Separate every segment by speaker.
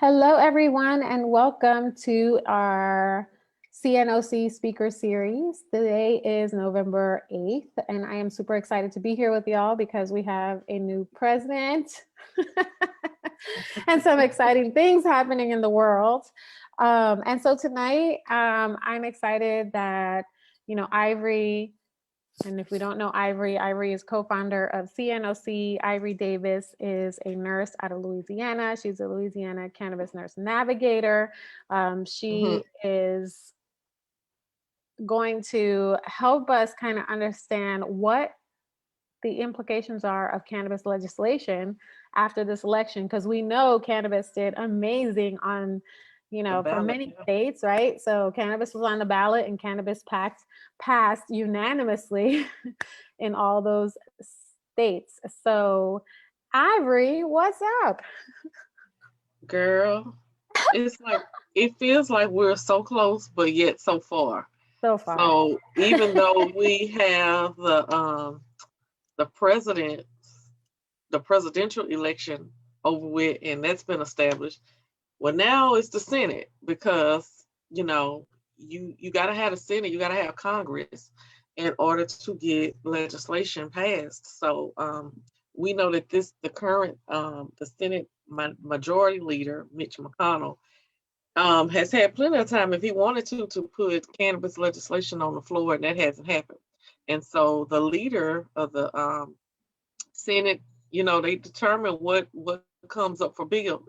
Speaker 1: Hello, everyone, and welcome to our CNOC speaker series. Today is November 8th, and I am super excited to be here with y'all because we have a new president and some exciting things happening in the world. And so tonight, I'm excited that, Ivory, and if we don't know Ivory, Ivory is co-founder of CNOC. Ivory Davis is a nurse out of Louisiana. She's a Louisiana cannabis nurse navigator. She is going to help us kind of understand what the implications are of cannabis legislation after this election, because we know cannabis did amazing on for many states, right? So cannabis was on the ballot and cannabis passed unanimously in all those states. So Ivory, what's up?
Speaker 2: Girl, it's like it feels like we're so close, but yet so far.
Speaker 1: So far.
Speaker 2: So even though we have the presidential election over with, and that's been established. Well, now it's the Senate because you got to have the Senate, you got to have Congress in order to get legislation passed. So we know that the current the Senate majority leader Mitch McConnell has had plenty of time if he wanted to put cannabis legislation on the floor, and that hasn't happened. And so the leader of the Senate, they determine what comes up for bill,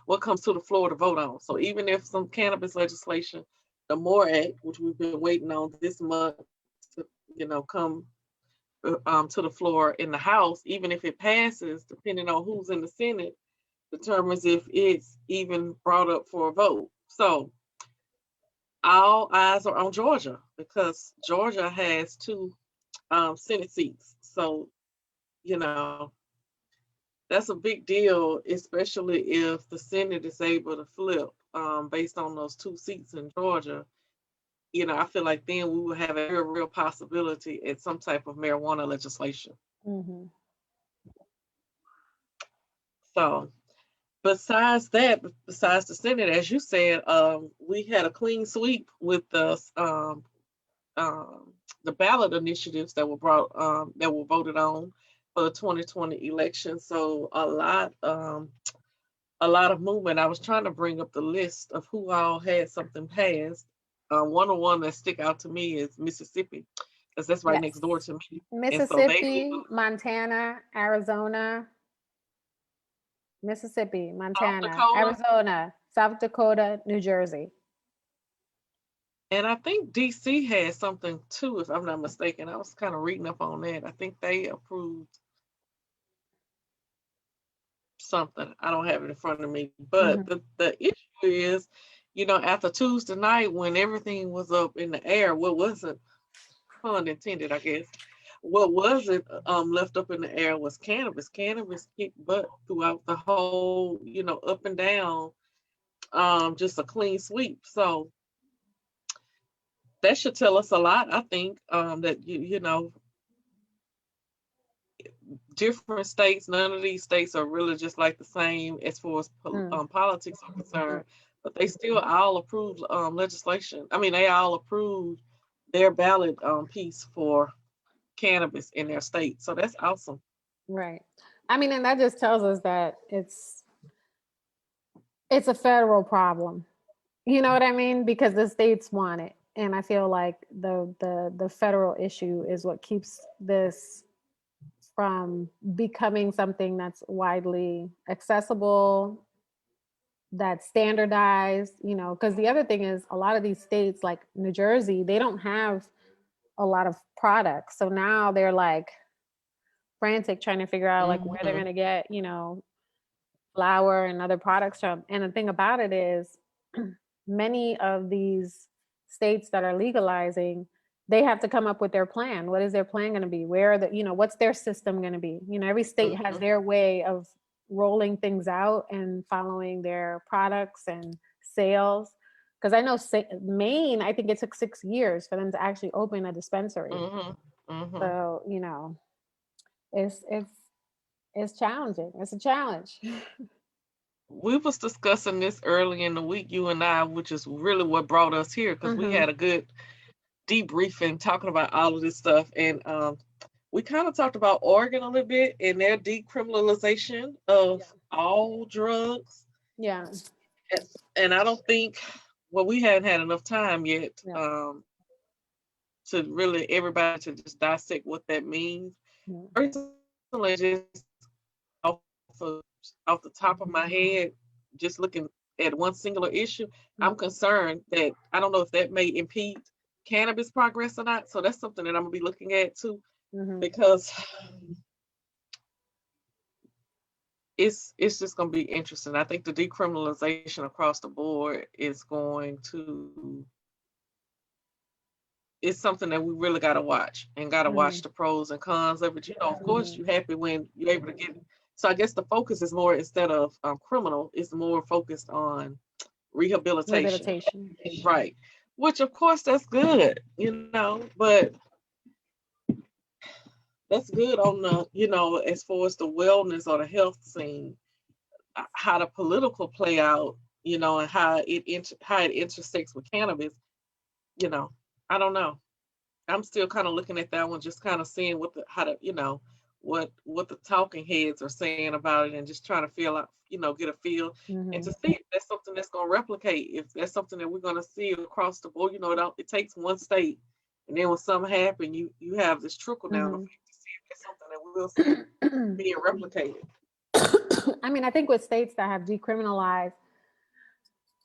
Speaker 2: what comes to the floor to vote on. So even if some cannabis legislation, the MORE Act, which we've been waiting on this month to, come to the floor in the House, even if it passes, depending on who's in the Senate, determines if it's even brought up for a vote. So all eyes are on Georgia because Georgia has two Senate seats. So, that's a big deal, especially if the Senate is able to flip based on those two seats in Georgia. I feel like then we will have a real possibility at some type of marijuana legislation.
Speaker 1: Mm-hmm.
Speaker 2: So besides the Senate, as you said, we had a clean sweep with the ballot initiatives that were voted on for the 2020 election. So a lot of movement. I was trying to bring up the list of who all had something passed. One of the ones that stick out to me is Mississippi, because that's right next door to me.
Speaker 1: Mississippi, Montana, Arizona, Mississippi, Montana, Arizona, South Dakota, New Jersey.
Speaker 2: And I think DC had something too, if I'm not mistaken. I was kind of reading up on that. I think they approved something. I don't have it in front of me. But the issue is, after Tuesday night when everything was up in the air, what wasn't, pun intended, I guess, what wasn't left up in the air was cannabis. Cannabis kicked butt throughout the whole, up and down, just a clean sweep. So that should tell us a lot, I think, that, different states, none of these states are really just like the same as far as politics are concerned, but they still all approved legislation. I mean, they all approved their ballot piece for cannabis in their state. So that's awesome.
Speaker 1: Right. I mean, and that just tells us that it's a federal problem. You know what I mean? Because the states want it. And I feel like the federal issue is what keeps this from becoming something that's widely accessible, that's standardized, because the other thing is a lot of these states like New Jersey, they don't have a lot of products. So now they're like frantic trying to figure out like where they're going to get, flour and other products from. And the thing about it is many of these states that are legalizing, they have to come up with their plan. What is their plan going to be? Where are the, what's their system going to be? Every state has their way of rolling things out and following their products and sales. Because I know Maine, I think it took 6 years for them to actually open a dispensary. So, it's challenging. It's a challenge.
Speaker 2: we was discussing this early in the week, you and I, which is really what brought us here, because we had a good debriefing talking about all of this stuff. And we kind of talked about Oregon a little bit and their decriminalization of all drugs.
Speaker 1: Yeah.
Speaker 2: And I don't think, well, we hadn't had enough time yet to really everybody to just dissect what that means. Personally, just off, of, off the top of my head, just looking at one singular issue, I'm concerned that I don't know if that may impede cannabis progress or not. So that's something that I'm gonna be looking at too, because it's just gonna be interesting. I think the decriminalization across the board is going to, it's something that we really got to watch and got to watch the pros and cons of it. You know, of course, you're happy when you're able to get. So I guess the focus is more, instead of criminal, it's more focused on rehabilitation. Right? Which of course that's good, you know, but that's good on the, you know, as far as the wellness or the health scene, how the political play out, you know, and how it intersects with cannabis. You know, I don't know. I'm still kind of looking at that one, just kind of seeing what the, how to, you know, what the talking heads are saying about it, and just trying to feel out, you know, get a feel, and to see if that's something that's going to replicate, if that's something that we're going to see across the board. You know, it takes one state, and then when something happens, you have this trickle down effect to see if that's something that we'll see being replicated.
Speaker 1: I mean, I think with states that have decriminalized,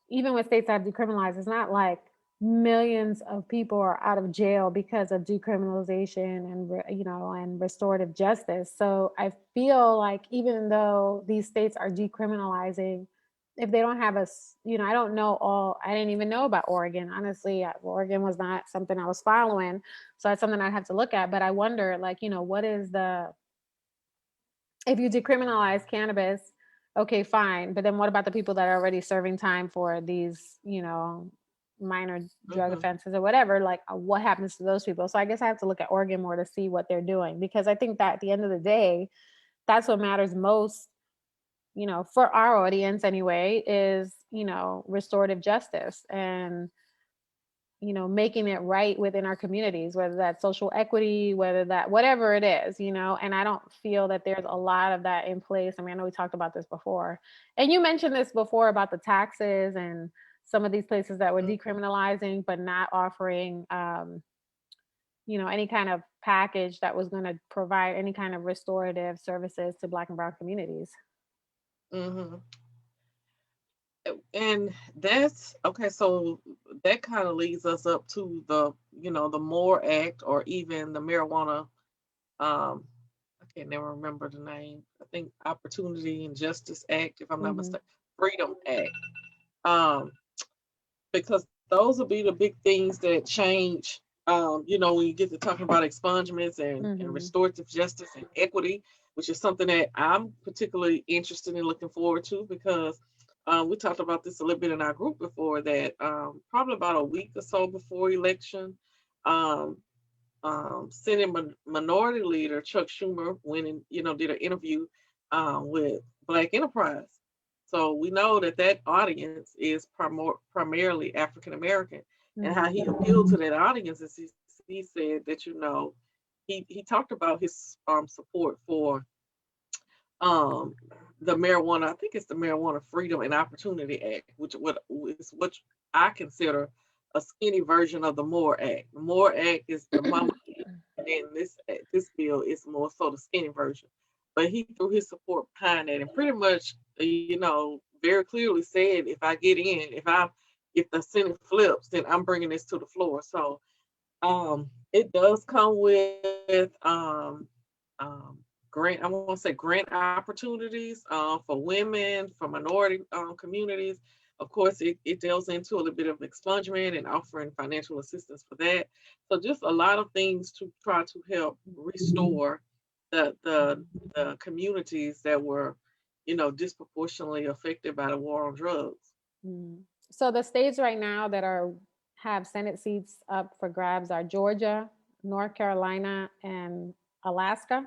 Speaker 1: even with states that have decriminalized, it's not like millions of people are out of jail because of decriminalization and, you know, and restorative justice. So I feel like even though these states are decriminalizing, if they don't have us, you know, I don't know I didn't even know about Oregon. Honestly, Oregon was not something I was following. So that's something I'd have to look at. But I wonder, like, you know, if you decriminalize cannabis, okay, fine. But then what about the people that are already serving time for these, you know, minor drug offenses or whatever? Like, what happens to those people? So I guess I have to look at Oregon more to see what they're doing, because I think that at the end of the day, that's what matters most, you know, for our audience anyway, is, you know, restorative justice and, you know, making it right within our communities, whether that's social equity, whether that, whatever it is, you know. And I don't feel that there's a lot of that in place. I mean, I know we talked about this before, and you mentioned this before about the taxes and some of these places that were decriminalizing but not offering, you know, any kind of package that was going to provide any kind of restorative services to Black and Brown communities.
Speaker 2: And that's okay. So that kind of leads us up to the, you know, the MORE Act, or even the marijuana. I can't never remember the name. I think Opportunity and Justice Act, if I'm not mistaken, Freedom Act. Because those will be the big things that change. You know, when you get to talking about expungements and restorative justice and equity, which is something that I'm particularly interested in, looking forward to, because we talked about this a little bit in our group before, that probably about a week or so before election, Senate Minority Leader Chuck Schumer went and, you know, did an interview with Black Enterprise. So we know that audience is primarily African American, and how he appealed to that audience is he said that, you know, he talked about his support for the marijuana. I think it's the Marijuana Freedom and Opportunity Act, which is what I consider a skinny version of the MORE Act. The MORE Act is the mama, and then this bill is more so the skinny version. But he threw his support behind that, and pretty much, you know, very clearly said, if I get in, if the Senate flips, then I'm bringing this to the floor. So it does come with grant, I want to say grant opportunities for women, for minority communities. Of course, it delves into a little bit of expungement and offering financial assistance for that. So just a lot of things to try to help restore the communities that were, you know, disproportionately affected by the war on drugs.
Speaker 1: So the states right now that have Senate seats up for grabs are Georgia, North Carolina, and Alaska.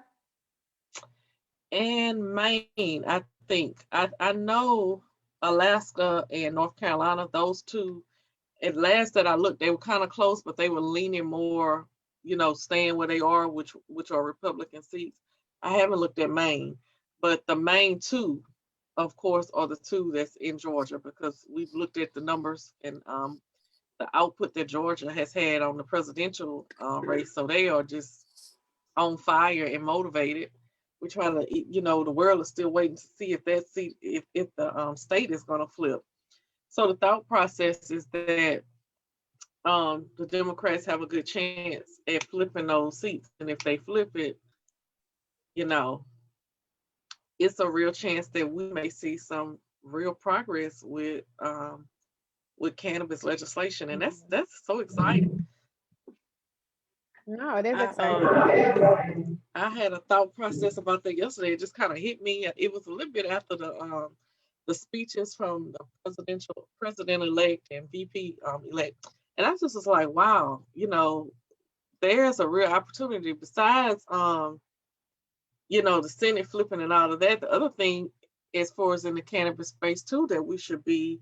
Speaker 2: And Maine, I think. I know Alaska and North Carolina, those two, at last that I looked, they were kind of close, but they were leaning more, staying where they are, which are Republican seats. I haven't looked at Maine, but the main two, of course, are the two that's in Georgia, because we've looked at the numbers and the output that Georgia has had on the presidential race. So they are just on fire and motivated. We're trying to, the world is still waiting to see if that seat, if the state is going to flip. So the thought process is that the Democrats have a good chance at flipping those seats, and if they flip it, you know, it's a real chance that we may see some real progress with cannabis legislation, and that's so exciting.
Speaker 1: No, it is
Speaker 2: I I had a thought process about that yesterday. It just kind of hit me. It was a little bit after the speeches from the president elect and VP elect, and I just was like, wow, there's a real opportunity besides the Senate flipping and all of that. The other thing, as far as in the cannabis space too, that we should be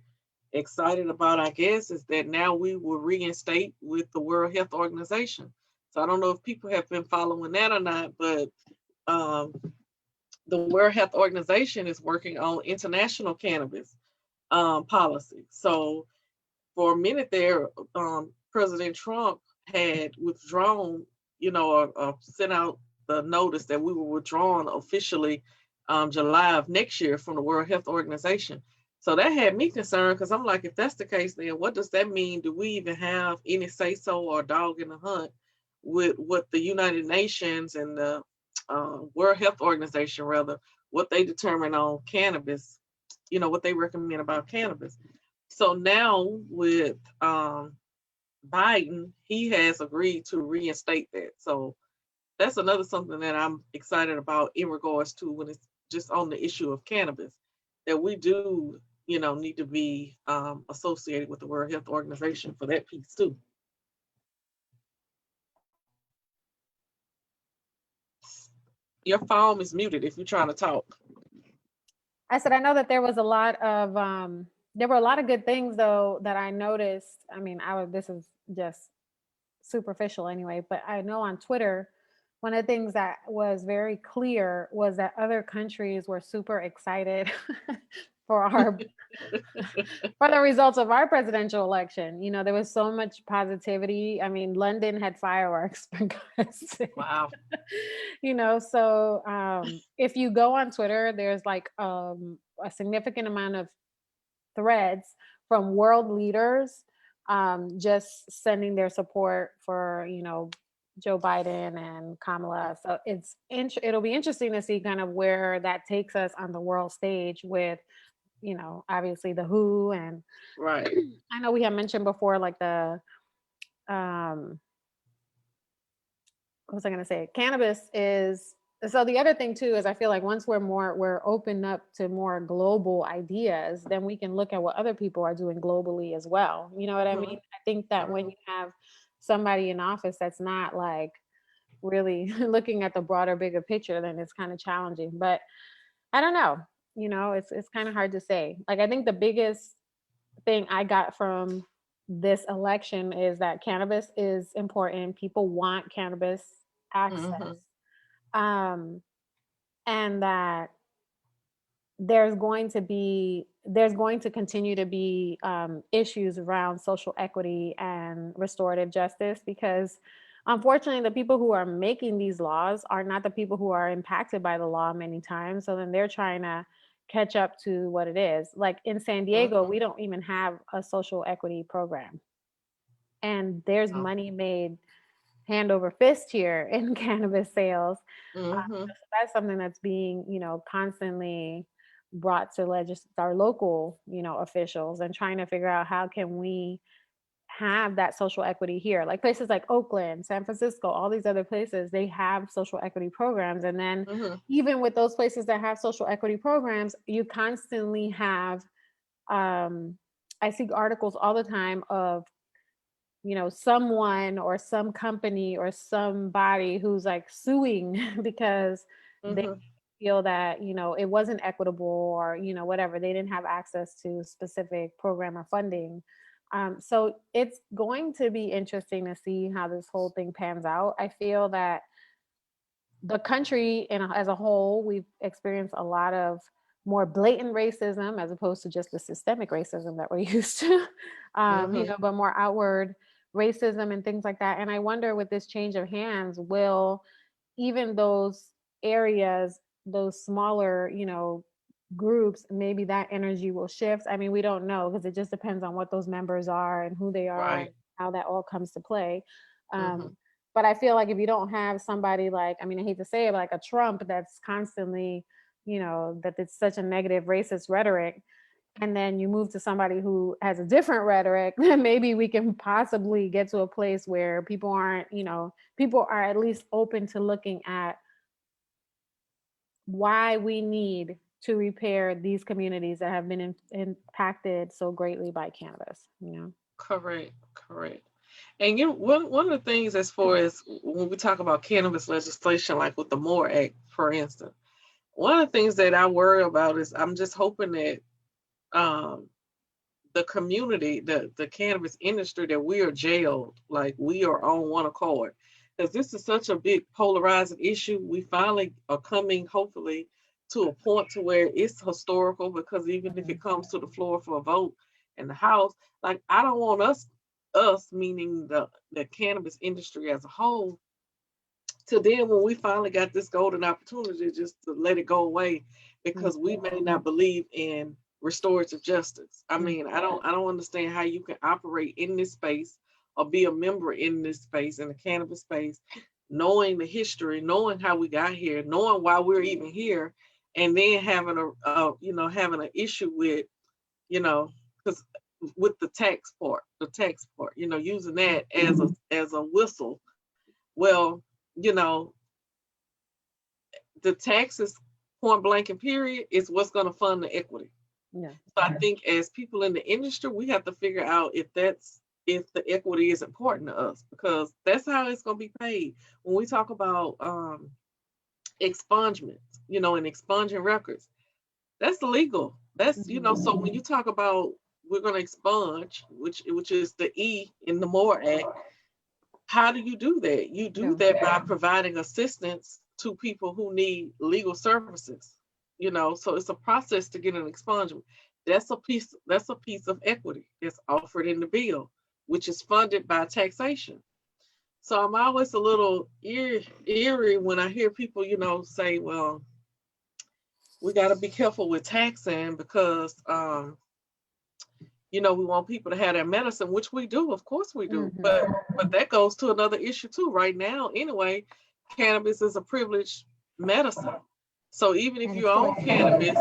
Speaker 2: excited about, I guess, is that now we will reinstate with the World Health Organization. So I don't know if people have been following that or not, but um, the World Health Organization is working on international cannabis policy. So for a minute there, President Trump had withdrawn, or sent out the notice that we were withdrawn officially July of next year from the World Health Organization. So that had me concerned, because I'm like, if that's the case, then what does that mean? Do we even have any say so or dog in the hunt with what the United Nations and the World Health Organization, rather, what they determine on cannabis, what they recommend about cannabis? So now with Biden, he has agreed to reinstate that. So that's another something that I'm excited about in regards to when it's just on the issue of cannabis, that we do, need to be associated with the World Health Organization for that piece too. Your phone is muted if you're trying to talk.
Speaker 1: I said, I know that there was a lot of there were a lot of good things though that I noticed. I mean, this is just superficial anyway, but I know on Twitter, one of the things that was very clear was that other countries were super excited for our for the results of our presidential election. There was so much positivity. I mean, London had fireworks for God's sake.
Speaker 2: Wow.
Speaker 1: So if you go on Twitter, there's like a significant amount of threads from world leaders just sending their support for Joe Biden and Kamala. So it'll be interesting to see kind of where that takes us on the world stage with obviously the WHO, and
Speaker 2: right.
Speaker 1: I know we have mentioned before, like the what was I going to say? Cannabis is, so the other thing too is I feel like once we're open up to more global ideas, then we can look at what other people are doing globally as well. You know what I mean? I think that when you have somebody in office that's not like really looking at the broader, bigger picture, then it's kind of challenging. But I don't know. It's kind of hard to say. Like, I think the biggest thing I got from this election is that cannabis is important. People want cannabis access. And that there's going to continue to be issues around social equity and restorative justice, because unfortunately the people who are making these laws are not the people who are impacted by the law many times. So then they're trying to catch up to what it is. Like in San Diego, we don't even have a social equity program, and there's money made hand over fist here in cannabis sales. So that's something that's being constantly brought to our local officials, and trying to figure out how can we have that social equity here. Like places like Oakland, San Francisco, all these other places, they have social equity programs. And then even with those places that have social equity programs, you constantly have I see articles all the time of someone or some company or somebody who's like suing because they feel that, you know, it wasn't equitable, or, you know, whatever, they didn't have access to specific program or funding. So it's going to be interesting to see how this whole thing pans out. I feel that the country as a whole, we've experienced a lot of more blatant racism as opposed to just the systemic racism that we're used to, you
Speaker 2: Mm-hmm.
Speaker 1: know, but more outward racism and things like that. And I wonder, with this change of hands, will even those areas, those smaller, you know, groups, maybe that energy will shift. I mean, we don't know, because it just depends on what those members are and who they are and
Speaker 2: Right.
Speaker 1: how that all comes to play.
Speaker 2: Mm-hmm.
Speaker 1: Um, but I feel like if you don't have somebody like, I mean, I hate to say it, but like a Trump that's constantly, you know, that it's such a negative racist rhetoric, and then you move to somebody who has a different rhetoric, then maybe we can possibly get to a place where people aren't, you know, people are at least open to looking at why we need to repair these communities that have been impacted so greatly by cannabis, you know?
Speaker 2: Correct. Correct. And one of the things, as far as when we talk about cannabis legislation, like with the MORE Act, for instance, one of the things that I worry about is I'm just hoping that um, the community, the cannabis industry, that we are jailed, like we are on one accord. Because this is such a big polarizing issue. We finally are coming, hopefully, to a point to where it's historical, because even if it
Speaker 1: Mhm.
Speaker 2: comes to the floor for a vote in the House, like I don't want us meaning the cannabis industry as a whole, to then when we finally got this golden opportunity, just to let it go away
Speaker 1: Mhm.
Speaker 2: because we may not believe in restorative justice. I
Speaker 1: Mhm.
Speaker 2: mean, I don't understand how you can operate in this space or be a member in this space, in the cannabis space, knowing the history, knowing how we got here, knowing why we're even here, and then having having an issue with, you know, because with the tax part, using that as a whistle. Well, you know, the taxes, point blank and period, is what's going to fund the equity.
Speaker 1: Yeah.
Speaker 2: So I think as people in the industry, we have to figure out if the equity is important to us, because that's how it's going to be paid. When we talk about expungements, and expunging records, that's illegal. That's,
Speaker 1: Mhm.
Speaker 2: so when you talk about we're going to expunge, which is the E in the MORE Act, how do you do that? You do
Speaker 1: Yeah.
Speaker 2: that by providing assistance to people who need legal services. So it's a process to get an expungement. That's a piece of equity that's offered in the bill, which is funded by taxation. So I'm always a little eerie when I hear people, say, well, we got to be careful with taxing because we want people to have their medicine, which we do, of course we do. But
Speaker 1: Mhm.
Speaker 2: that goes to another issue too. Right now, anyway, cannabis is a privileged medicine. So even if
Speaker 3: And
Speaker 2: you
Speaker 3: it's so
Speaker 2: own
Speaker 3: expensive.
Speaker 2: cannabis,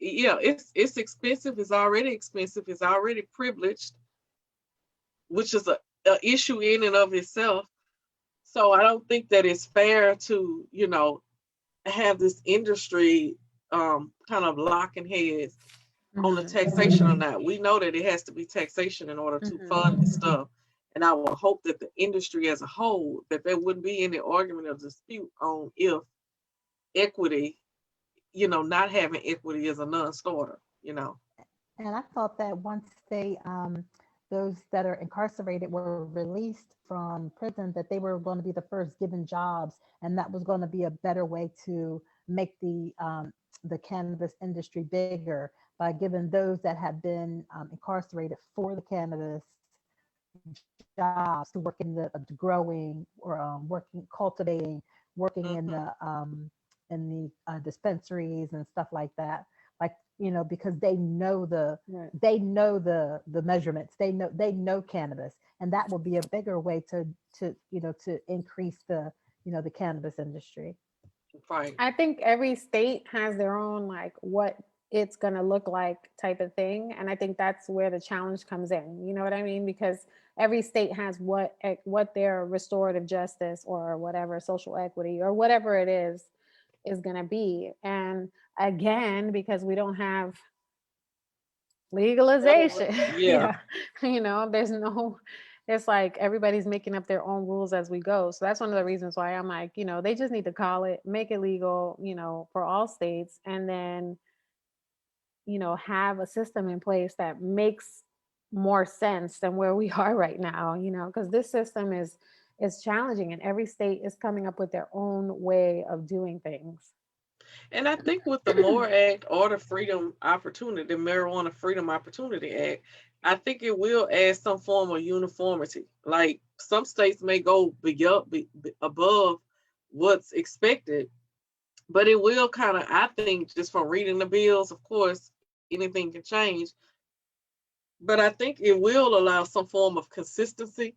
Speaker 2: yeah, it's expensive. It's already expensive. It's already privileged, which is a issue in and of itself. So I don't think that it's fair to have this industry kind of locking heads on the
Speaker 1: Mhm.
Speaker 2: taxation or not. We know that it has to be taxation in order to
Speaker 1: Mhm.
Speaker 2: fund this stuff. And I would hope that the industry as a whole, that there wouldn't be any argument or dispute on if equity, not having equity is a non-starter.
Speaker 3: And I thought that once those that are incarcerated were released from prison, that they were going to be the first given jobs, and that was going to be a better way to make the cannabis industry bigger by giving those that have been incarcerated for the cannabis jobs to work in the growing or working, cultivating, working
Speaker 2: Hmm.
Speaker 3: in the dispensaries and stuff like that. Like, because they know the
Speaker 1: Right.
Speaker 3: they know the measurements. They know cannabis, and that will be a bigger way to increase the cannabis industry.
Speaker 2: Right.
Speaker 1: I think every state has their own, like, what it's going to look like type of thing, and I think that's where the challenge comes in. You know what I mean? Because every state has what their restorative justice or whatever social equity or whatever it is going to be. And again, because we don't have legalization,
Speaker 2: Yeah.
Speaker 1: yeah, there's no it's like everybody's making up their own rules as we go. So that's one of the reasons why I'm like, they just need to call it, make it legal, for all states, and then, have a system in place that makes more sense than where we are right now, because this system is challenging and every state is coming up with their own way of doing things.
Speaker 2: And I think with the MORE Act or the Marijuana Freedom Opportunity Act, I think it will add some form of uniformity. Like some states may go above what's expected, but it will kind of, I think, just from reading the bills, of course, anything can change. But I think it will allow some form of consistency,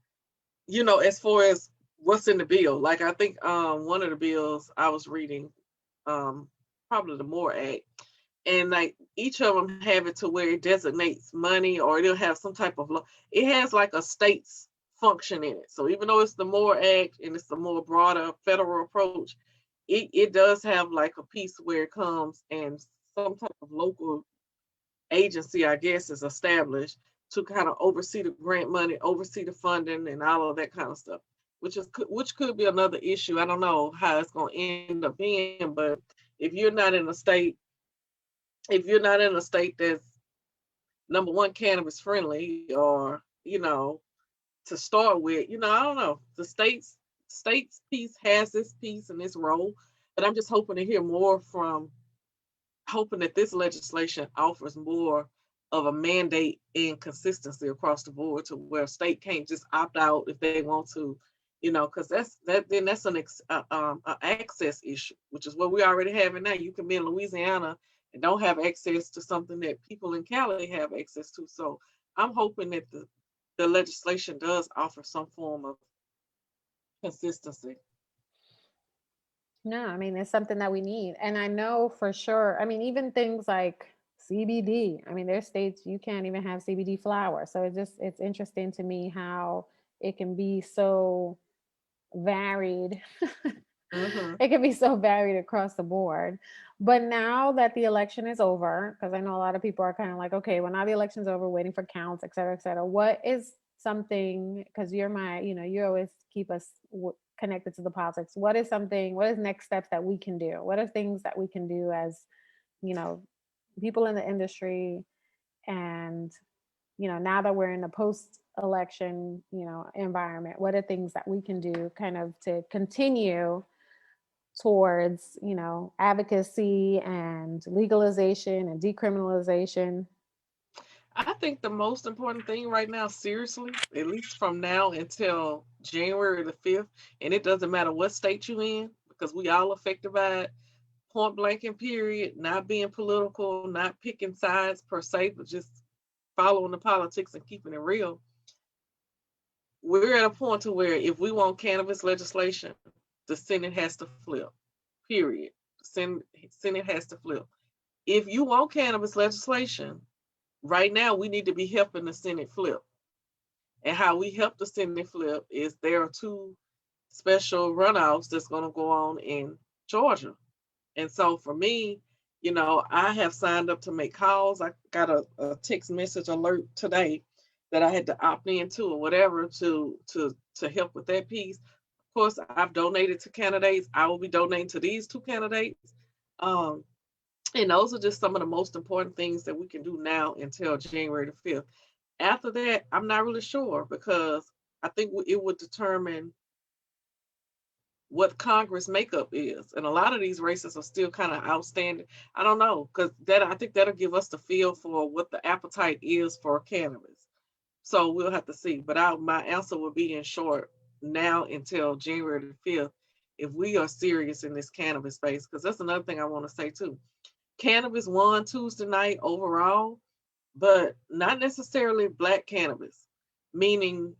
Speaker 2: as far as what's in the bill. Like I think one of the bills I was reading, probably the MORE Act, and like each of them have it to where it designates money, or it'll have some type of law. It has like a state's function in it. So even though it's the MORE Act and it's a more broader federal approach, it does have like a piece where it comes and some type of local agency, I guess, is established to kind of oversee the grant money, oversee the funding, and all of that kind of stuff. Which could be another issue. I don't know how it's going to end up being, but if you're not in a state that's number one cannabis friendly, or to start with, I don't know. The state's piece has this piece and this role, but I'm just hoping to hear more hoping that this legislation offers more of a mandate and consistency across the board, to where state can't just opt out if they want to, because that's an access issue, which is what we already have now. You can be in Louisiana and don't have access to something that people in Cali have access to. So I'm hoping that the legislation does offer some form of consistency.
Speaker 1: No, I mean, it's something that we need. And I know for sure, I mean, even things like CBD, I mean, there's states you can't even have CBD flower. So it's interesting to me how it can be so varied.
Speaker 2: Mm-hmm.
Speaker 1: It can be so varied across the board. But now that the election is over, because I know a lot of people are kind of like, okay, well, now the election's over, waiting for counts, et cetera, et cetera. What is something, because you're you always keep us connected to the politics. What is next steps that we can do? What are things that we can do as, people in the industry? And, now that we're in a post-election, environment, what are things that we can do kind of to continue towards, advocacy and legalization and decriminalization?
Speaker 2: I think the most important thing right now, seriously, at least from now until January the 5th, and it doesn't matter what state you're in, because we all affected by it, point blank and period, not being political, not picking sides per se, but just following the politics and keeping it real. We're at a point to where if we want cannabis legislation, the Senate has to flip, period. The Senate has to flip. If you want cannabis legislation, right now we need to be helping the Senate flip. And how we help the Senate flip is there are two special runoffs that's going to go on in Georgia. And so for me, I have signed up to make calls. I got a text message alert today that I had to opt into or whatever to help with that piece. Of course, I've donated to candidates. I will be donating to these two candidates. And those are just some of the most important things that we can do now until January the 5th. After that, I'm not really sure, because I think it would determine what Congress makeup is. And a lot of these races are still kind of outstanding. I don't know, because I think that'll give us the feel for what the appetite is for cannabis. So we'll have to see. But my answer would be, in short, now until January the 5th, if we are serious in this cannabis space, because that's another thing I want to say too. Cannabis won Tuesday night overall, but not necessarily Black cannabis, meaning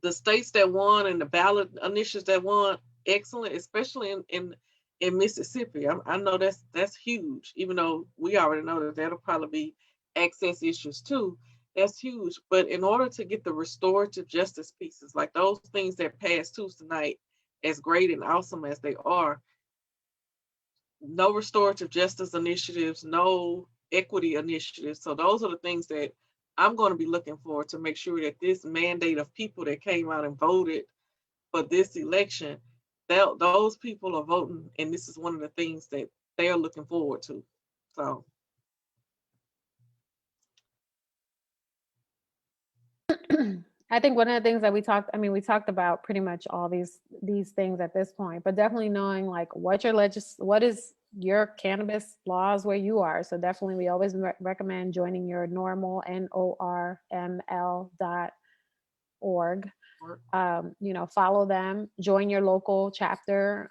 Speaker 2: the states that won and the ballot initiatives that won, excellent, especially in Mississippi. I know that's huge, even though we already know that that'll probably be access issues too. That's huge. But in order to get the restorative justice pieces, like those things that passed Tuesday night, as great and awesome as they are, no restorative justice initiatives, no equity initiatives. So those are the things that I'm going to be looking forward to make sure that this mandate of people that came out and voted for this election, those people are voting, and this is one of the things that they are looking forward to. So.
Speaker 1: I think one of the things that we talked about pretty much all these things at this point, but definitely knowing like what is your cannabis laws where you are. So definitely we always recommend joining your normal NORML.org. Follow them, join your local chapter.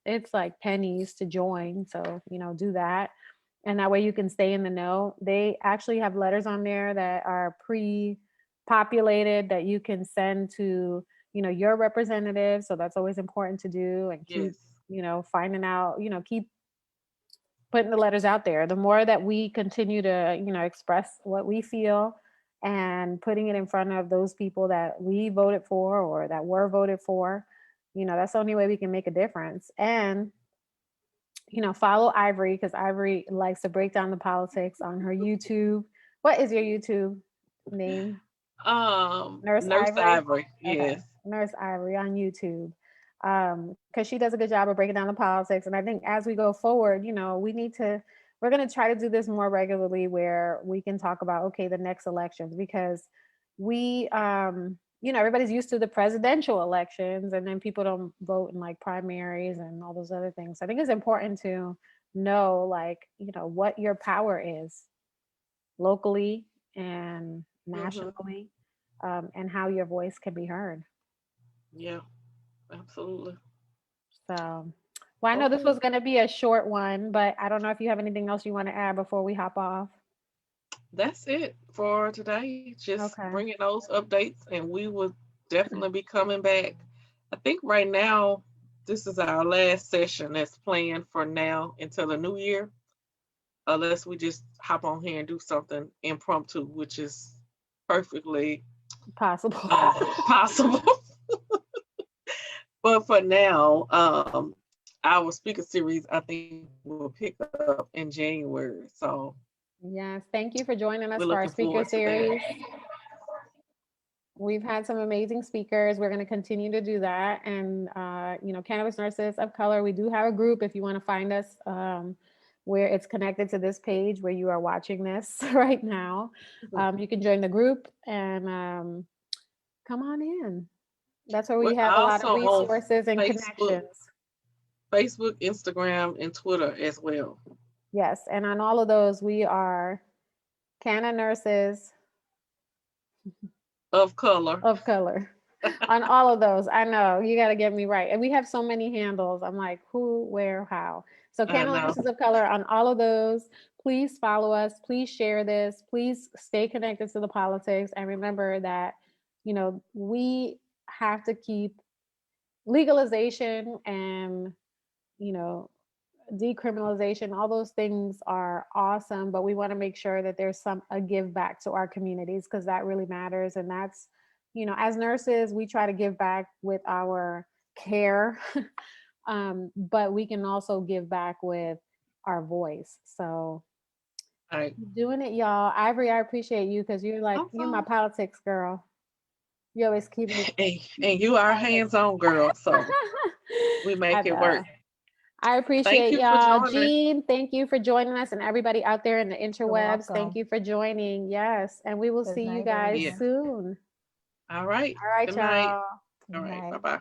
Speaker 1: It's like pennies to join. So, do that. And that way you can stay in the know. They actually have letters on there that are pre-populated that you can send to, your representative. So that's always important to do, and keep, finding out, keep putting the letters out there. The more that we continue to, express what we feel and putting it in front of those people that we voted for or that were voted for, that's the only way we can make a difference. And follow Ivory, because Ivory likes to break down the politics on her YouTube. What is your YouTube name?
Speaker 2: Nurse Ivory. Yes.
Speaker 1: Okay. Nurse Ivory on YouTube. Because she does a good job of breaking down the politics. And I think as we go forward, we're going to try to do this more regularly, where we can talk about, okay, the next elections, because we, everybody's used to the presidential elections, and then people don't vote in like primaries and all those other things. So I think it's important to know, like, what your power is locally and nationally, and how your voice can be heard.
Speaker 2: Yeah, absolutely.
Speaker 1: So, well, I know this was going to be a short one, but I don't know if you have anything else you want to add before we hop off.
Speaker 2: That's it for today. Just bringing those updates, and we will definitely be coming back. I think right now, this is our last session that's planned for now until the new year, unless we just hop on here and do something impromptu, which is perfectly
Speaker 1: possible.
Speaker 2: But for now, our speaker series, I think, will pick up in January. So
Speaker 1: yes, thank you for joining us for our speaker series. We've had some amazing speakers. We're going to continue to do that. And, Cannabis Nurses of Color, we do have a group if you want to find us, where it's connected to this page where you are watching this right now. You can join the group and come on in. That's where we have a lot of resources and connections.
Speaker 2: Facebook, Instagram, and Twitter as well.
Speaker 1: Yes, and on all of those, we are Canna Nurses
Speaker 2: of Color.
Speaker 1: On all of those. I know, you got to get me right. And we have so many handles. I'm like, who, where, how? So Canna Nurses of Color on all of those. Please follow us. Please share this. Please stay connected to the politics. And remember that, we have to keep legalization and, decriminalization. All those things are awesome, but we want to make sure that there's a give back to our communities, because that really matters. And that's, as nurses, we try to give back with our care, but we can also give back with our voice. So doing it, y'all. Ivory, I appreciate you, because you're my politics girl. You always keep me.
Speaker 2: And you are hands-on girl, so we make it work.
Speaker 1: I appreciate y'all. Jean, thank you for joining us, and everybody out there in the interwebs. Thank you for joining. Yes, and we will see you guys soon.
Speaker 2: All right.
Speaker 1: All right, y'all.
Speaker 2: All right. Bye-bye.